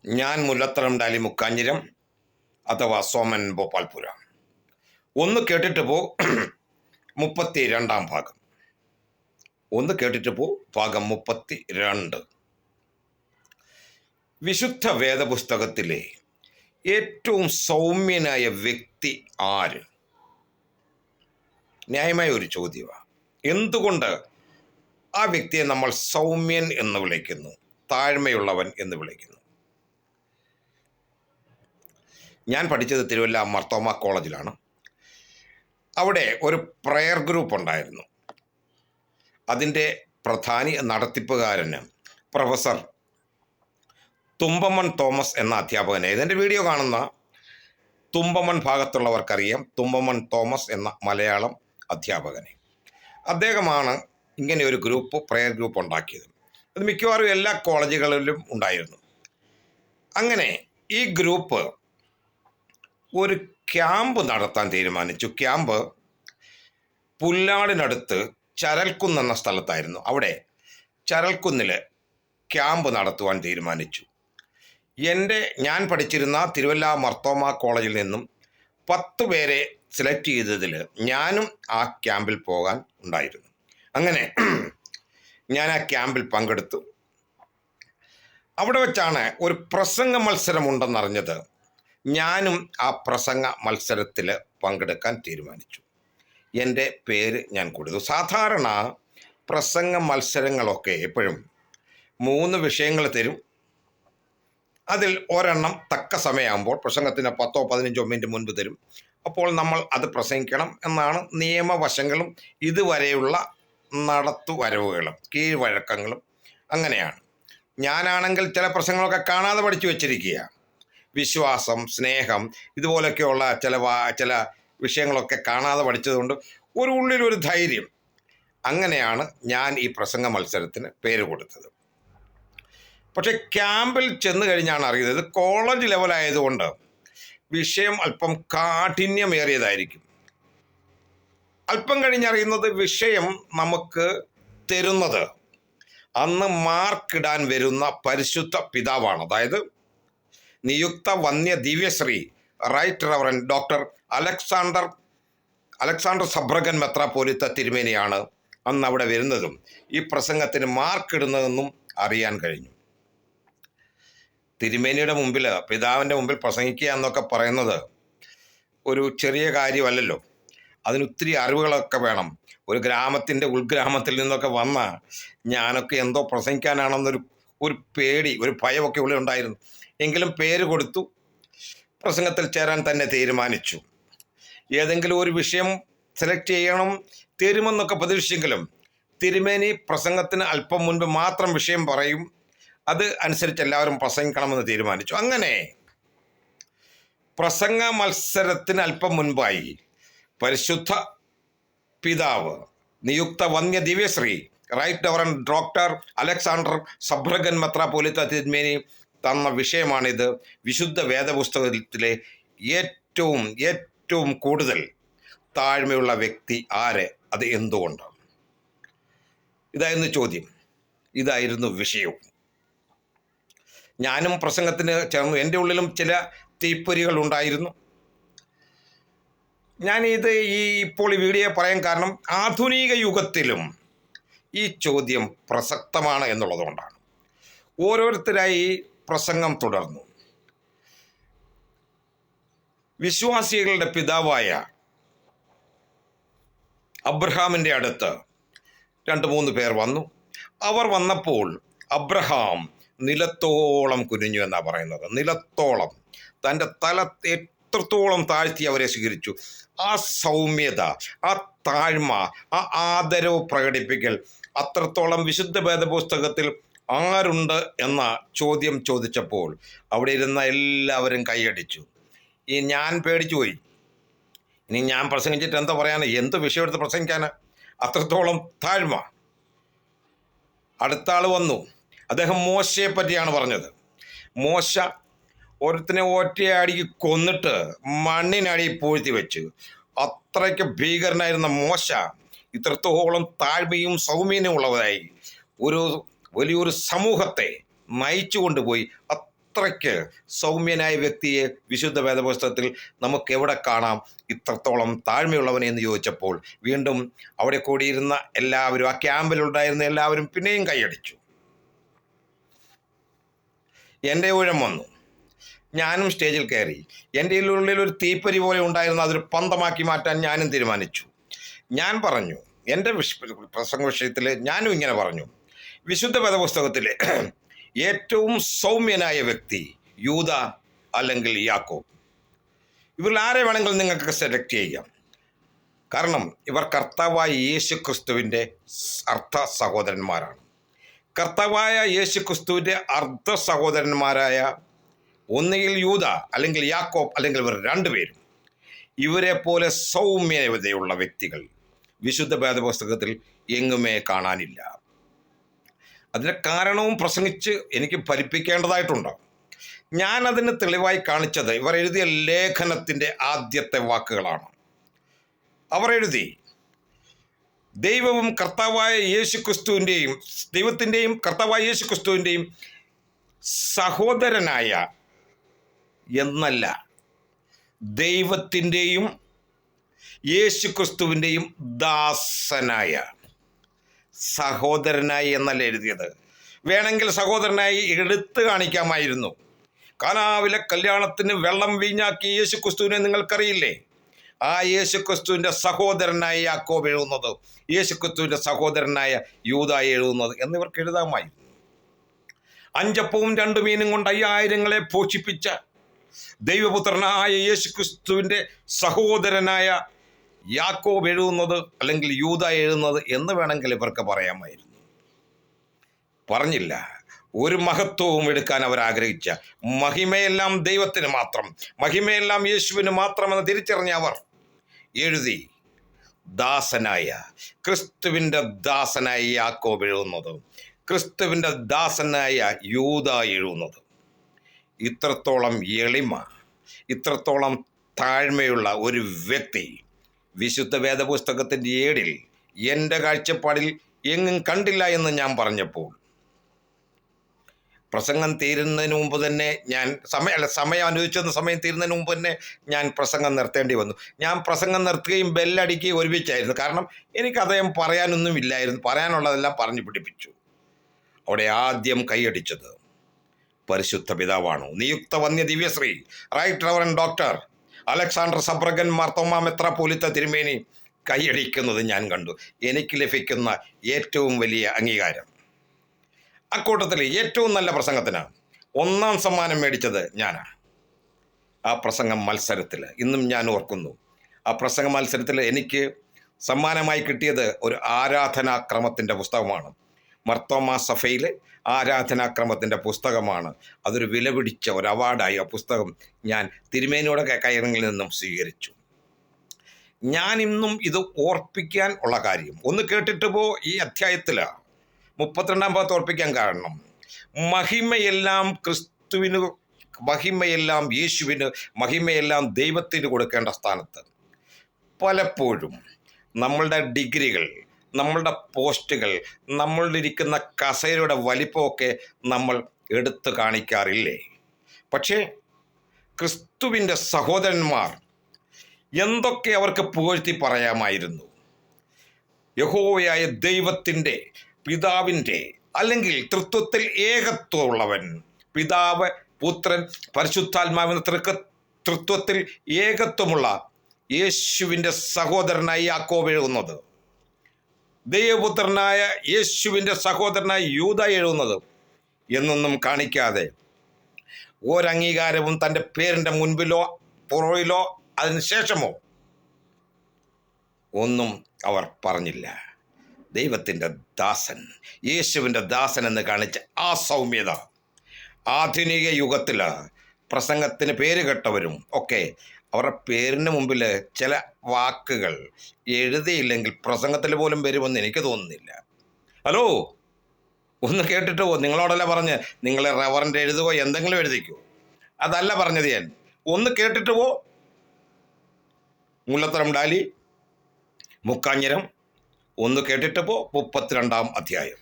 ഞാൻ മുല്ലത്തരം ഡാലി മുക്കാഞ്ഞിരം അഥവാ സോമൻ ഭോപ്പാൽപുര. ഒന്ന് കേട്ടിട്ട് പോ 32 ഭാഗം. ഒന്ന് കേട്ടിട്ട് പോ ഭാഗം 32. വിശുദ്ധ വേദപുസ്തകത്തിലെ ഏറ്റവും സൗമ്യനായ വ്യക്തി ആര്? ന്യായമായ ഒരു ചോദ്യമാണ്. എന്തുകൊണ്ട് ആ വ്യക്തിയെ നമ്മൾ സൗമ്യൻ എന്ന് വിളിക്കുന്നു, താഴ്മയുള്ളവൻ എന്ന് വിളിക്കുന്നു? ഞാൻ പഠിച്ചത് തിരുവല്ല മർത്തോമ കോളേജിലാണ്. അവിടെ ഒരു പ്രയർ ഗ്രൂപ്പ് ഉണ്ടായിരുന്നു. അതിൻ്റെ പ്രധാനി നടത്തിപ്പുകാരന് പ്രൊഫസർ തുമ്പമൺ തോമസ് എന്ന അധ്യാപകനെ, ഇതിൻ്റെ വീഡിയോ കാണുന്ന തുമ്പമൺ ഭാഗത്തുള്ളവർക്കറിയാം തുമ്പമൺ തോമസ് എന്ന മലയാളം അധ്യാപകനെ. അദ്ദേഹമാണ് ഇങ്ങനെ ഒരു ഗ്രൂപ്പ്, പ്രയർ ഗ്രൂപ്പ് ഉണ്ടാക്കിയത്. അത് മിക്കവാറും എല്ലാ കോളേജുകളിലും ഉണ്ടായിരുന്നു. അങ്ങനെ ഈ ഗ്രൂപ്പ് ഒരു ക്യാമ്പ് നടത്താൻ തീരുമാനിച്ചു. ക്യാമ്പ് പുല്ലാടിനടുത്ത് ചരൽക്കുന്ന് എന്ന സ്ഥലത്തായിരുന്നു. അവിടെ ചരൽക്കുന്നിൽ ക്യാമ്പ് നടത്തുവാൻ തീരുമാനിച്ചു. ഞാൻ പഠിച്ചിരുന്ന തിരുവല്ല മർത്തോമ കോളേജിൽ നിന്നും 10 പേരെ സെലക്ട് ചെയ്തതിൽ ഞാനും ആ ക്യാമ്പിൽ പോകാൻ ഉണ്ടായിരുന്നു. അങ്ങനെ ഞാൻ ആ ക്യാമ്പിൽ പങ്കെടുത്തു. അവിടെ വെച്ചാണ് ഒരു പ്രസംഗ മത്സരമുണ്ടെന്നറിഞ്ഞത്. ഞാനും ആ പ്രസംഗ മത്സരത്തിൽ പങ്കെടുക്കാൻ തീരുമാനിച്ചു. എൻ്റെ പേര് ഞാൻ കൊടുത്തു. സാധാരണ പ്രസംഗ മത്സരങ്ങളൊക്കെ എപ്പോഴും 3 വിഷയങ്ങൾ തരും. അതിൽ ഒരെണ്ണം തക്ക സമയമാകുമ്പോൾ, പ്രസംഗത്തിന് 10-15 മിനിറ്റ് മുൻപ് തരും. അപ്പോൾ നമ്മൾ അത് പ്രസംഗിക്കണം എന്നാണ് നിയമവശങ്ങളും ഇതുവരെയുള്ള നടത്തുവരവുകളും കീഴ്വഴക്കങ്ങളും. അങ്ങനെയാണ്. ഞാനാണെങ്കിൽ ചില പ്രസംഗങ്ങളൊക്കെ കാണാതെ പഠിച്ചു വച്ചിരിക്കുക. വിശ്വാസം, സ്നേഹം, ഇതുപോലൊക്കെയുള്ള ചില വിഷയങ്ങളൊക്കെ കാണാതെ പഠിച്ചതുകൊണ്ട് ഒരു ഉള്ളിലൊരു ധൈര്യം. അങ്ങനെയാണ് ഞാൻ ഈ പ്രസംഗ മത്സരത്തിന് പേര് കൊടുത്തത്. പക്ഷെ ക്യാമ്പിൽ ചെന്ന് കഴിഞ്ഞാണ് അറിയുന്നത് കോളേജ് ലെവലായതുകൊണ്ട് വിഷയം അല്പം കാഠിന്യമേറിയതായിരിക്കും. അല്പം കഴിഞ്ഞറിയുന്നത് വിഷയം നമുക്ക് തരുന്നത് അന്ന് മാർക്കിടാൻ വരുന്ന പരിശുദ്ധ പിതാവാണ്. അതായത് നിയുക്ത വന്യ ദിവ്യശ്രീ റൈറ്റ് റവറൻ ഡോക്ടർ അലക്സാണ്ടർ സബ്രഗൻ മെത്രാപ്പോലിത്ത തിരുമേനിയാണ് അന്ന് അവിടെ വരുന്നതും ഈ പ്രസംഗത്തിന് മാർക്കിടുന്നതെന്നും അറിയാൻ കഴിഞ്ഞു. തിരുമേനിയുടെ മുമ്പിൽ, പിതാവിൻ്റെ മുമ്പിൽ പ്രസംഗിക്കുക എന്നൊക്കെ പറയുന്നത് ഒരു ചെറിയ കാര്യമല്ലല്ലോ. അതിനൊത്തിരി അറിവുകളൊക്കെ വേണം. ഒരു ഗ്രാമത്തിൻ്റെ ഉൾഗ്രാമത്തിൽ നിന്നൊക്കെ വന്ന ഞാനൊക്കെ എന്തോ പ്രസംഗിക്കാനാണെന്നൊരു പേടി, ഒരു ഭയമൊക്കെ ഉള്ളിൽ ഉണ്ടായിരുന്നു. എങ്കിലും പേര് കൊടുത്തു. പ്രസംഗത്തിൽ ചേരാൻ തന്നെ തീരുമാനിച്ചു. ഏതെങ്കിലും ഒരു വിഷയം സെലക്ട് ചെയ്യണം തരുമെന്നൊക്കെ പ്രതീക്ഷിച്ചെങ്കിലും തിരുമേനി പ്രസംഗത്തിന് അല്പം മുൻപ് മാത്രം വിഷയം പറയും. അത് അനുസരിച്ച് എല്ലാവരും പ്രസംഗിക്കണമെന്ന് തീരുമാനിച്ചു. അങ്ങനെ പ്രസംഗ മത്സരത്തിന് അല്പം മുൻപായി പരിശുദ്ധ പിതാവ് നിയുക്ത വന്യ ദിവ്യശ്രീ റൈറ്റ് റവറൻ ഡോക്ടർ അലക്സാണ്ടർ സബ്രഗൻ മെത്രാപ്പോലിത്ത തിരുമേനി തന്ന വിഷയമാണിത്. വിശുദ്ധ വേദപുസ്തകത്തിലെ ഏറ്റവും കൂടുതൽ താഴ്മയുള്ള വ്യക്തി ആര്? അത് എന്തുകൊണ്ട്? ഇതായിരുന്നു ചോദ്യം, ഇതായിരുന്നു വിഷയവും. ഞാനും പ്രസംഗത്തിന് ചേർന്നു. എൻ്റെ ഉള്ളിലും ചില തീപ്പൊരികൾ ഉണ്ടായിരുന്നു. ഇപ്പോൾ ഈ വീഡിയോ പറയാൻ കാരണം ആധുനിക യുഗത്തിലും ഈ ചോദ്യം പ്രസക്തമാണ് എന്നുള്ളതുകൊണ്ടാണ്. ഓരോരുത്തരായി പ്രസംഗം തുടർന്നു. വിശ്വാസികളുടെ പിതാവായ അബ്രഹാമിൻ്റെ അടുത്ത് 2-3 പേർ വന്നു. അവർ വന്നപ്പോൾ അബ്രഹാം നിലത്തോളം കുനിഞ്ഞു എന്നാണ് പറയുന്നത്. നിലത്തോളം തൻ്റെ തല എത്രത്തോളം താഴ്ത്തി അവരെ സ്വീകരിച്ചു. ആ സൗമ്യത, ആ താഴ്മ, ആ ആദരവ് പ്രകടിപ്പിക്കൽ അത്രത്തോളം വിശുദ്ധ വേദപുസ്തകത്തിൽ ആരുണ്ട് എന്ന ചോദ്യം ചോദിച്ചപ്പോൾ അവിടെ ഇരുന്ന എല്ലാവരും കൈയടിച്ചു. ഞാൻ പേടിച്ചു പോയി. ഇനി ഞാൻ പ്രസംഗിച്ചിട്ട് എന്താ പറയാന്? എന്ത് വിഷയം എടുത്ത് പ്രസംഗിക്കാന്? അത്രത്തോളം താഴ്മ. അടുത്ത ആൾ വന്നു. അദ്ദേഹം മോശയെ പറ്റിയാണ് പറഞ്ഞത്. മോശ ഒരുത്തിനെ ഒറ്റയടിക്ക് കൊന്നിട്ട് മണ്ണിനടി പൂഴ്ത്തി വെച്ച്. അത്രയ്ക്ക് ഭീകരനായിരുന്ന മോശ ഇത്രത്തോളം താഴ്മയും സൗമ്യനും ഉള്ളതായി വലിയൊരു സമൂഹത്തെ നയിച്ചു കൊണ്ടുപോയി. അത്രയ്ക്ക് സൗമ്യനായ വ്യക്തിയെ വിശുദ്ധ വേദപുസ്തകത്തിൽ നമുക്ക് എവിടെ കാണാം ഇത്രത്തോളം താഴ്മയുള്ളവനെ എന്ന് ചോദിച്ചപ്പോൾ വീണ്ടും അവിടെ കൂടിയിരുന്ന എല്ലാവരും, ആ ക്യാമ്പിലുണ്ടായിരുന്ന എല്ലാവരും പിന്നെയും കൈയടിച്ചു. എൻ്റെ ഊഴം വന്നു. ഞാനും സ്റ്റേജിൽ കയറി. എൻ്റെ ഉള്ളിൽ ഒരു തീപ്പൊരി പോലെ ഉണ്ടായിരുന്ന അതൊരു പന്തമാക്കി മാറ്റാൻ ഞാനും തീരുമാനിച്ചു. ഞാൻ പറഞ്ഞു, എൻ്റെ പ്രസംഗ വിഷയത്തിൽ ഞാനും ഇങ്ങനെ പറഞ്ഞു, വിശുദ്ധ വേദപുസ്തകത്തിലെ ഏറ്റവും സൗമ്യനായ വ്യക്തി യൂദ അല്ലെങ്കിൽ യാക്കോബ്. ഇവരിൽ ആരെ വേണമെങ്കിലും നിങ്ങൾക്ക് സെലക്ട് ചെയ്യാം. കാരണം ഇവർ കർത്താവായ യേശു ക്രിസ്തുവിൻ്റെ അർദ്ധ സഹോദരന്മാരാണ്. കർത്താവായ യേശു ക്രിസ്തുവിൻ്റെ അർദ്ധ സഹോദരന്മാരായ ഒന്നുകിൽ യൂദ അല്ലെങ്കിൽ യാക്കോബ് അല്ലെങ്കിൽ ഇവർ രണ്ടുപേരും, ഇവരെ പോലെ സൗമ്യതയുള്ള വ്യക്തികൾ വിശുദ്ധ വേദപുസ്തകത്തിൽ എങ്ങുമേ കാണാനില്ല. അതിൻ്റെ കാരണവും പ്രസംഗിച്ച് എനിക്ക് ഫലിപ്പിക്കേണ്ടതായിട്ടുണ്ട്. ഞാനതിന് തെളിവായി കാണിച്ചത് ഇവർ എഴുതിയ ലേഖനത്തിൻ്റെ ആദ്യത്തെ വാക്കുകളാണ്. അവർ എഴുതി, ദൈവവും കർത്താവായ യേശു ക്രിസ്തുവിൻ്റെയും ദൈവത്തിൻ്റെയും കർത്താവായ യേശു ക്രിസ്തുവിൻ്റെയും സഹോദരനായ എന്നല്ല, ദൈവത്തിൻ്റെയും യേശു ക്രിസ്തുവിൻ്റെയും ദാസനായ, സഹോദരനായി എന്നല്ല എഴുതിയത്. വേണമെങ്കിൽ സഹോദരനായി എടുത്തു കാണിക്കാമായിരുന്നു. കാനാവിലെ കല്യാണത്തിന് വെള്ളം വീഞ്ഞാക്കി യേശു ക്രിസ്തുവിനെ നിങ്ങൾക്കറിയില്ലേ? ആ യേശു ക്രിസ്തുവിൻ്റെ സഹോദരനായ യാക്കോബ് എഴുതുന്നത്, യേശു ക്രിസ്തുവിൻ്റെ സഹോദരനായ യൂദായി എഴുതുന്നത് എന്നിവർക്ക് എഴുതാമായിരുന്നു. 5 അപ്പവും 2 മീനും കൊണ്ട് 5000 പോഷിപ്പിച്ച ദൈവപുത്രനായ യേശു ക്രിസ്തുവിൻ്റെ സഹോദരനായ യാക്കോബ് എഴുതുന്നത് അല്ലെങ്കിൽ യൂദ എഴുതുന്നത് എന്ന് വേണമെങ്കിൽ ഇവർക്ക് പറയാമായിരുന്നു. പറഞ്ഞില്ല. ഒരു മഹത്വവും എടുക്കാൻ അവർ ആഗ്രഹിച്ച, മഹിമയെല്ലാം ദൈവത്തിന് മാത്രം, മഹിമയെല്ലാം യേശുവിന് മാത്രമെന്ന് തിരിച്ചറിഞ്ഞ അവർ എഴുതി, ദാസനായ ക്രിസ്തുവിൻ്റെ ദാസനായ യാക്കോബ് എഴുതുന്നത്, ക്രിസ്തുവിൻ്റെ ദാസനായ യൂദ എഴുതുന്നത്. ഇത്രത്തോളം എളിമ, ഇത്രത്തോളം താഴ്മയുള്ള ഒരു വ്യക്തി വിശുദ്ധ വേദപുസ്തകത്തിൻ്റെ ഏടിൽ എൻ്റെ കാഴ്ചപ്പാടിൽ എങ്ങും കണ്ടില്ല എന്ന് ഞാൻ പറഞ്ഞപ്പോൾ, പ്രസംഗം തീരുന്നതിന് മുമ്പ് തന്നെ ഞാൻ സമയം അനുവദിച്ചെന്ന സമയം തീരുന്നതിന് മുമ്പ് തന്നെ ഞാൻ പ്രസംഗം നിർത്തേണ്ടി വന്നു. ഞാൻ പ്രസംഗം നിർത്തുകയും ബെല്ലടിക്കുകയും ഒരുമിച്ചായിരുന്നു. കാരണം എനിക്ക് അദ്ദേഹം പറയാനൊന്നും ഇല്ലായിരുന്നു. പറയാനുള്ളതെല്ലാം പറഞ്ഞു പിടിപ്പിച്ചു. അവിടെ ആദ്യം കൈയടിച്ചത് പരിശുദ്ധ പിതാവാണ്. നിയുക്ത വന്യ ദിവ്യശ്രീ റൈറ്റ് റവറൻ ഡോക്ടർ അലക്സാണ്ടർ സബ്രഗൻ മാർത്തോമാ മെത്രാപ്പോലീത്ത തിരുമേനി കൈയടിക്കുന്നത് ഞാൻ കണ്ടു. എനിക്ക് ലഭിക്കുന്ന ഏറ്റവും വലിയ അംഗീകാരം. അക്കൂട്ടത്തിൽ ഏറ്റവും നല്ല പ്രസംഗത്തിന് 1ാം സമ്മാനം മേടിച്ചത് ഞാനാണ്. ആ പ്രസംഗ മത്സരത്തിൽ ഇന്നും ഞാൻ ഓർക്കുന്നു. ആ പ്രസംഗ മത്സരത്തിൽ എനിക്ക് സമ്മാനമായി കിട്ടിയത് ഒരു ആരാധനാക്രമത്തിൻ്റെ പുസ്തകമാണ്. മർത്തോമാ സഭയിലെ ആരാധനാക്രമത്തിൻ്റെ പുസ്തകമാണ്. അതൊരു വിലപിടിച്ച ഒരു അവാർഡായി ആ പുസ്തകം ഞാൻ തിരുമേനിയുടെ കൈകളിൽ നിന്നും സ്വീകരിച്ചു. ഞാൻ ഇന്നും ഇത് ഓർപ്പിക്കാൻ ഉള്ള കാര്യം ഒന്ന് കേട്ടിട്ട് ഈ അധ്യായത്തിൽ 32-ാം ഭാഗത്ത് ഓർപ്പിക്കാൻ കാരണം, മഹിമയെല്ലാം ക്രിസ്തുവിന്, മഹിമയെല്ലാം യേശുവിന്, മഹിമയെല്ലാം ദൈവത്തിന് കൊടുക്കേണ്ട സ്ഥാനത്ത് പലപ്പോഴും നമ്മളുടെ ഡിഗ്രികൾ, നമ്മളുടെ പോസ്റ്റുകൾ, നമ്മളിരിക്കുന്ന കസേരയുടെ വലിപ്പമൊക്കെ നമ്മൾ എടുത്തു കാണിക്കാറില്ലേ? പക്ഷേ ക്രിസ്തുവിൻ്റെ സഹോദരന്മാർ എന്തൊക്കെ അവർക്ക് പുകഴ്ത്തി പറയാമായിരുന്നു. യഹോവയായ ദൈവത്തിൻ്റെ, പിതാവിൻ്റെ, അല്ലെങ്കിൽ തൃത്വത്തിൽ ഏകത്വമുള്ളവൻ, പിതാവ്, പുത്രൻ, പരിശുദ്ധാത്മാവെന്ന തൃത്വത്തിൽ ഏകത്വമുള്ള യേശുവിൻ്റെ സഹോദരനായി യാക്കോബ് എഴുതുന്നത്, ദൈവപുത്രനായ യേശുവിൻ്റെ സഹോദരനായി യൂദ എഴുതുന്നത് എന്നൊന്നും കാണിക്കാതെ ഒരംഗീകാരവും തൻ്റെ പേരിൻ്റെ മുൻപിലോ പുറകിലോ അതിനുശേഷമോ ഒന്നും അവർ പറഞ്ഞില്ല. ദൈവത്തിൻ്റെ ദാസൻ, യേശുവിൻ്റെ ദാസൻ എന്ന് കാണിച്ച ആ സൗമ്യത ആധുനിക യുഗത്തിൽ പ്രസംഗത്തിന് പേര് കേട്ടവരും ഒക്കെ അവരുടെ പേരിന് മുമ്പിൽ ചില വാക്കുകൾ എഴുതിയില്ലെങ്കിൽ പ്രസംഗത്തിൽ പോലും വരുമെന്ന് എനിക്ക് തോന്നുന്നില്ല. ഹലോ, ഒന്ന് കേട്ടിട്ട് നിങ്ങളോടല്ല പറഞ്ഞ് നിങ്ങളെ റവറൻ്റ് എഴുതുകയോ എന്തെങ്കിലും എഴുതിക്കോ, അതല്ല പറഞ്ഞത് ഞാൻ. ഒന്ന് കേട്ടിട്ട് മുല്ലത്തരം ഡാലി മുക്കാഞ്ഞിരം, ഒന്ന് കേട്ടിട്ട് 32-ാം അധ്യായം.